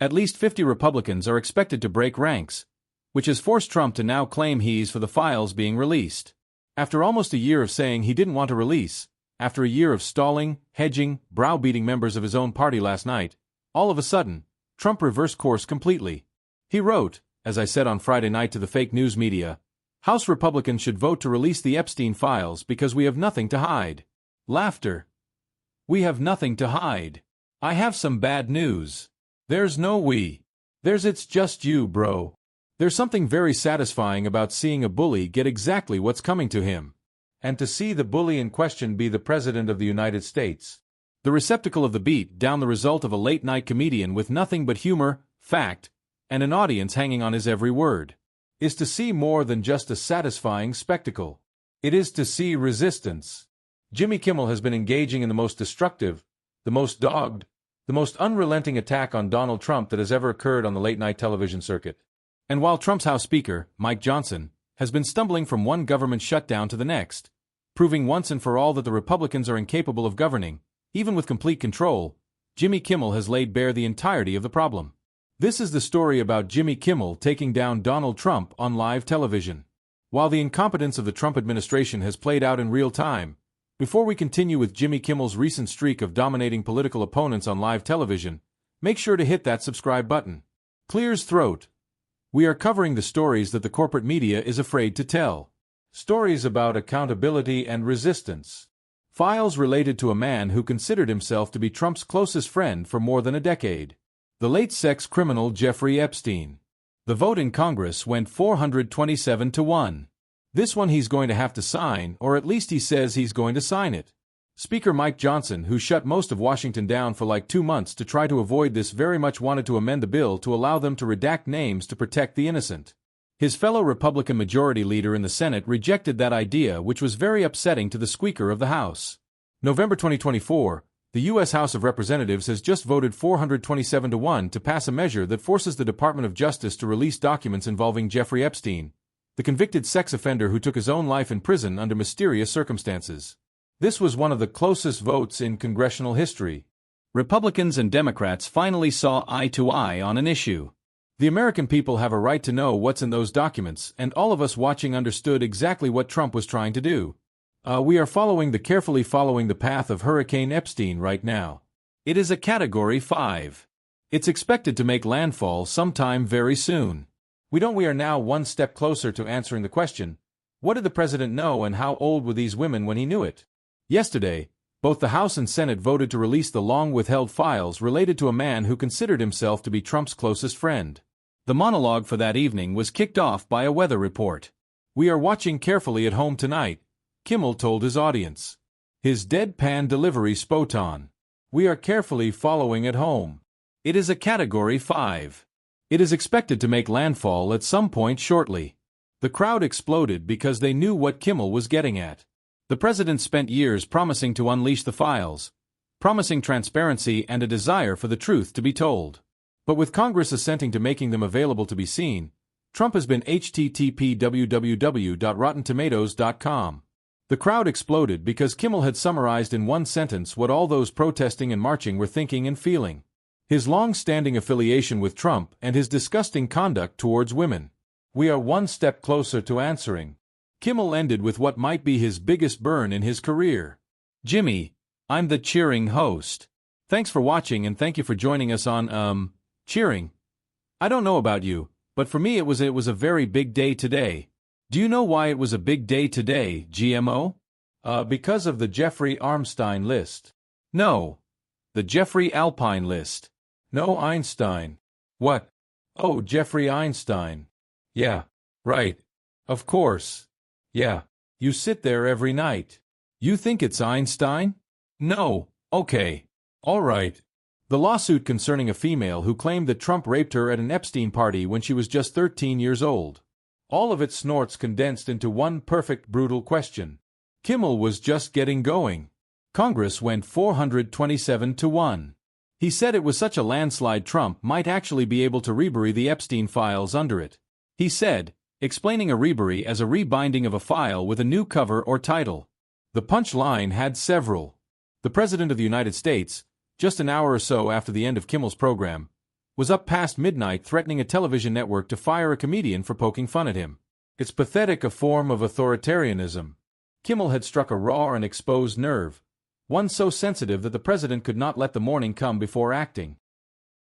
At least 50 Republicans are expected to break ranks, which has forced Trump to now claim he's for the files being released. After almost a year of saying he didn't want to release, after a year of stalling, hedging, browbeating members of his own party last night, all of a sudden, Trump reversed course completely. He wrote, as I said on Friday night to the fake news media, House Republicans should vote to release the Epstein files because we have nothing to hide. Laughter. We have nothing to hide. I have some bad news. There's no we. It's just you, bro. There's something very satisfying about seeing a bully get exactly what's coming to him. And to see the bully in question be the President of the United States. The receptacle of the beat down the result of a late-night comedian with nothing but humor, fact, and an audience hanging on his every word. Is to see more than just a satisfying spectacle. It is to see resistance. Jimmy Kimmel has been engaging in the most destructive, the most dogged, the most unrelenting attack on Donald Trump that has ever occurred on the late-night television circuit. And while Trump's House Speaker, Mike Johnson, has been stumbling from one government shutdown to the next, proving once and for all that the Republicans are incapable of governing, even with complete control, Jimmy Kimmel has laid bare the entirety of the problem. This is the story about Jimmy Kimmel taking down Donald Trump on live television. While the incompetence of the Trump administration has played out in real time, before we continue with Jimmy Kimmel's recent streak of dominating political opponents on live television, make sure to hit that subscribe button. Clears throat. We are covering the stories that the corporate media is afraid to tell. Stories about accountability and resistance. Files related to a man who considered himself to be Trump's closest friend for more than a decade. The late sex criminal Jeffrey Epstein. The vote in Congress went 427-1. This one he's going to have to sign, or at least he says he's going to sign it. Speaker Mike Johnson, who shut most of Washington down for like 2 months to try to avoid this, very much wanted to amend the bill to allow them to redact names to protect the innocent. His fellow Republican Majority Leader in the Senate rejected that idea, which was very upsetting to the Speaker of the House. November 2024, the U.S. House of Representatives has just voted 427-1 to pass a measure that forces the Department of Justice to release documents involving Jeffrey Epstein, the convicted sex offender who took his own life in prison under mysterious circumstances. This was one of the closest votes in congressional history. Republicans and Democrats finally saw eye to eye on an issue. The American people have a right to know what's in those documents, and all of us watching understood exactly what Trump was trying to do. We are carefully following the path of Hurricane Epstein right now. It is a Category 5. It's expected to make landfall sometime very soon. We are now one step closer to answering the question, what did the president know and how old were these women when he knew it? Yesterday, both the House and Senate voted to release the long-withheld files related to a man who considered himself to be Trump's closest friend. The monologue for that evening was kicked off by a weather report. We are watching carefully at home tonight, Kimmel told his audience. His deadpan delivery spoke on. We are carefully following at home. It is a Category 5. It is expected to make landfall at some point shortly. The crowd exploded because they knew what Kimmel was getting at. The president spent years promising to unleash the files, promising transparency and a desire for the truth to be told. But with Congress assenting to making them available to be seen, Trump has been http://www.rottentomatoes.com. The crowd exploded because Kimmel had summarized in one sentence what all those protesting and marching were thinking and feeling. His long-standing affiliation with Trump and his disgusting conduct towards women. We are one step closer to answering. Kimmel ended with what might be his biggest burn in his career. Jimmy, I'm the cheering host. Thanks for watching and thank you for joining us on, cheering. I don't know about you, but for me it was a very big day today. Do you know why it was a big day today, GMO? Because of the Jeffrey Armstein list. No. The Jeffrey Alpine list. No, Einstein. What? Oh, Jeffrey Einstein. Yeah. Right. Of course. Yeah. You sit there every night. You think it's Einstein? No. Okay. All right. The lawsuit concerning a female who claimed that Trump raped her at an Epstein party when she was just 13 years old. All of its snorts condensed into one perfect brutal question. Kimmel was just getting going. Congress went 427-1. He said it was such a landslide Trump might actually be able to rebury the Epstein files under it. He said, explaining a rebury as a rebinding of a file with a new cover or title. The punchline had several. The President of the United States, just an hour or so after the end of Kimmel's program, was up past midnight threatening a television network to fire a comedian for poking fun at him. It's pathetic, a form of authoritarianism. Kimmel had struck a raw and exposed nerve, one so sensitive that the president could not let the morning come before acting.